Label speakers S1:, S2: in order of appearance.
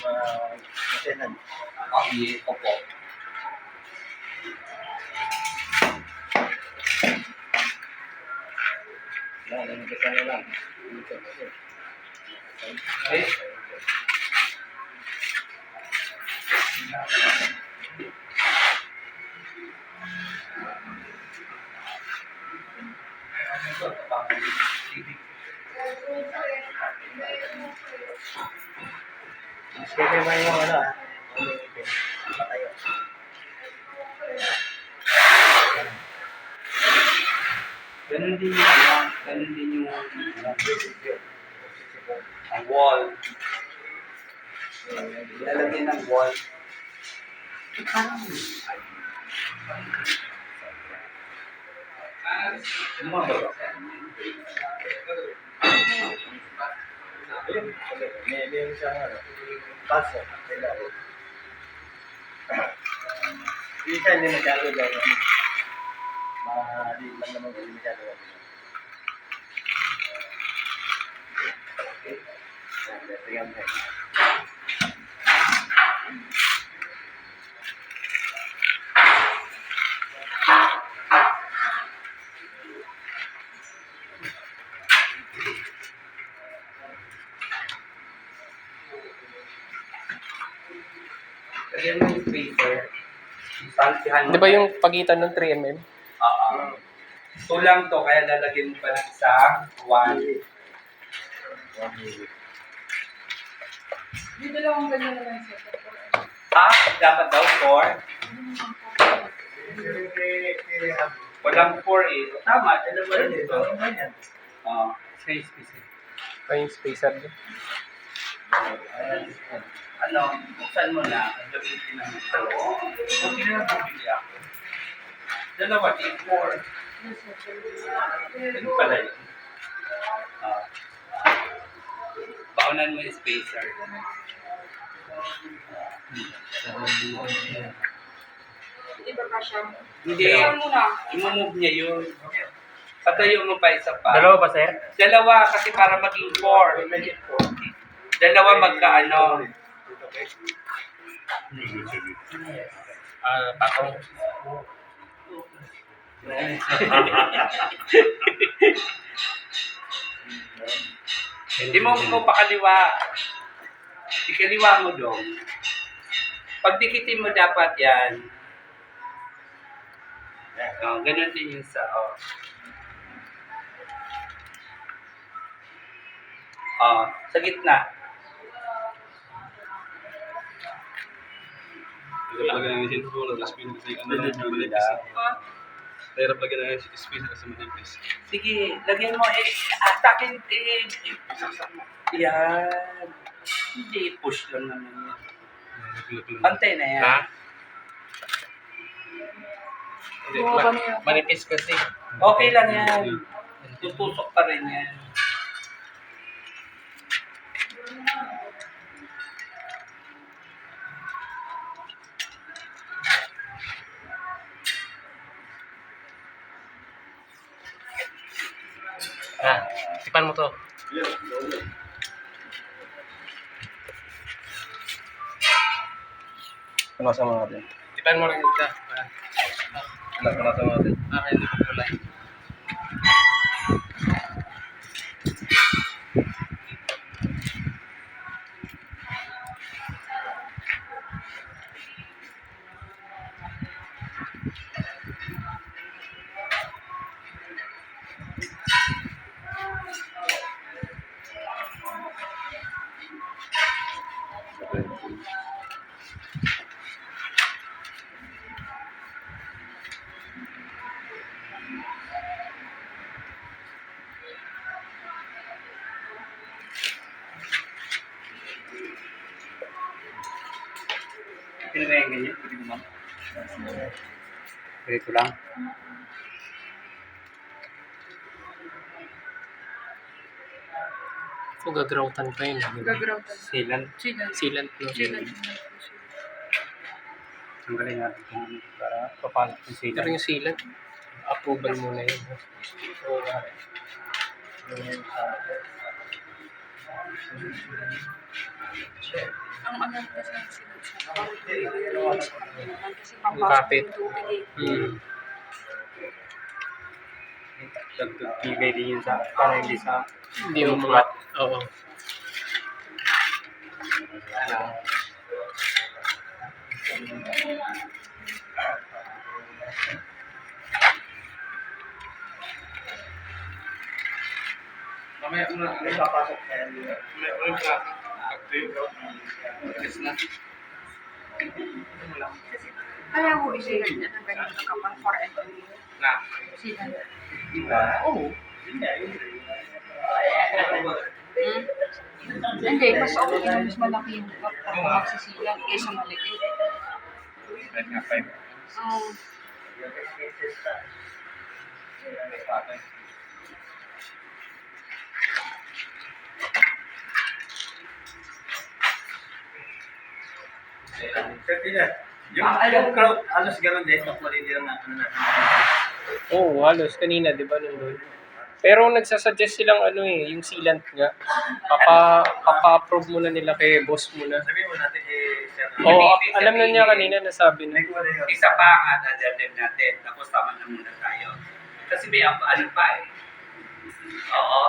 S1: Maintenance.
S2: Okay, opo.
S1: Nagkita na lang.
S2: Okay.
S1: Sige ba yung ano? Patayo.
S2: Ganun din yung ganun din yung ang wall. Lalagyan ng wall.
S1: May siyang ano, paso. Isa hindi masyado daw. Mahali lang naman hindi masyado. Tingnan mo.
S2: Lagyan mo yung paper. Saltihan mo.
S3: Di ba yung pagitan ng 3mm?
S2: Ito lang to, kaya lalagyan mo pa ng isang 1.
S4: Dito lang ang ganyan naman siya.
S2: Dapat daw 4. Walang 4 eh. Tama, dalawa rin ito. Space.
S3: Ay, yung spacer din.
S2: Ano, buksan mo na, gamitin naman ito. Buti na bumili ako. Dalawa, 4. Ganun pala yun. Paunan mo yung spacer.
S4: Di ba kasya?
S2: Hindi,
S4: Kasya muna.
S2: imumove niya yun. Patayo mo pa isa pa.
S3: Dalawa ba, sir?
S2: Dalawa kasi para maging 4. Dalawa magkaano.
S3: Patong.
S2: Hindi mo pakaliwa. Ikaliwa mo dong. Pag dikitin mo dapat yan. Ganun din yung sa sa gitna.
S5: Hirap lagyan ng isin ko, nag-spin kasi ano lang, manipis. Hirap lagyan ng spin kasi manipis.
S2: Sige, lagyan mo atakin yan. Hindi, push lang naman yan. Pantay na yan.
S3: Manipis kasi.
S2: Okay lang yan. Tutusok pa rin yan.
S3: Tipan mo to.
S5: Panasa mo natin.
S3: Tipan mo rin ito.
S5: Panasa mo natin.
S3: Hindi ko kulay.
S2: Pwede ba yung ganyan? Pwede mo. Ganito lang.
S3: So, gagrawtan pa yun.
S4: Gagrawtan.
S2: Sealant.
S3: Sealant. No?
S2: Tanggalin natin kung ano para papalit yung
S3: Pero
S2: sealant.
S3: yung sealant, approval muna yun. So,
S4: Ang ano kasi sinasabi, kasi
S3: Ang
S4: pampasok
S3: kapit.
S4: yung tubig eh.
S3: Dagdag tibay din yun sa, para hindi sa, hindi umungat. Oo.
S2: Mamaya mo na.
S1: May papasok na yan.
S2: Mamaya mo na. Yes na.
S4: Kaya ko isilan niya ng ganyan kapag forever.
S2: Na.
S4: Silan.
S1: Diba?
S2: Oo.
S1: Yun nga, yun.
S4: Hmm? Hindi, mas okay na mas malaki yung magsisilan kaysa maliit.
S2: Kahit nga 5.
S1: Yung expenses na. Sir Tina, yung crowd, halos gano'n din. Actually, hindi lang ano natin.
S3: Oo, halos kanina, di ba, nandun? Pero nagsasuggest silang ano eh, yung sealant nga. Papa-approve muna nila kay boss muna.
S1: Sabihin mo natin kay Sir.
S3: Oo, alam na niya kanina, nasabi na.
S2: Isa pa ang dadalhin natin. Tapos tama na muna tayo. Kasi may ano pa eh. Oo.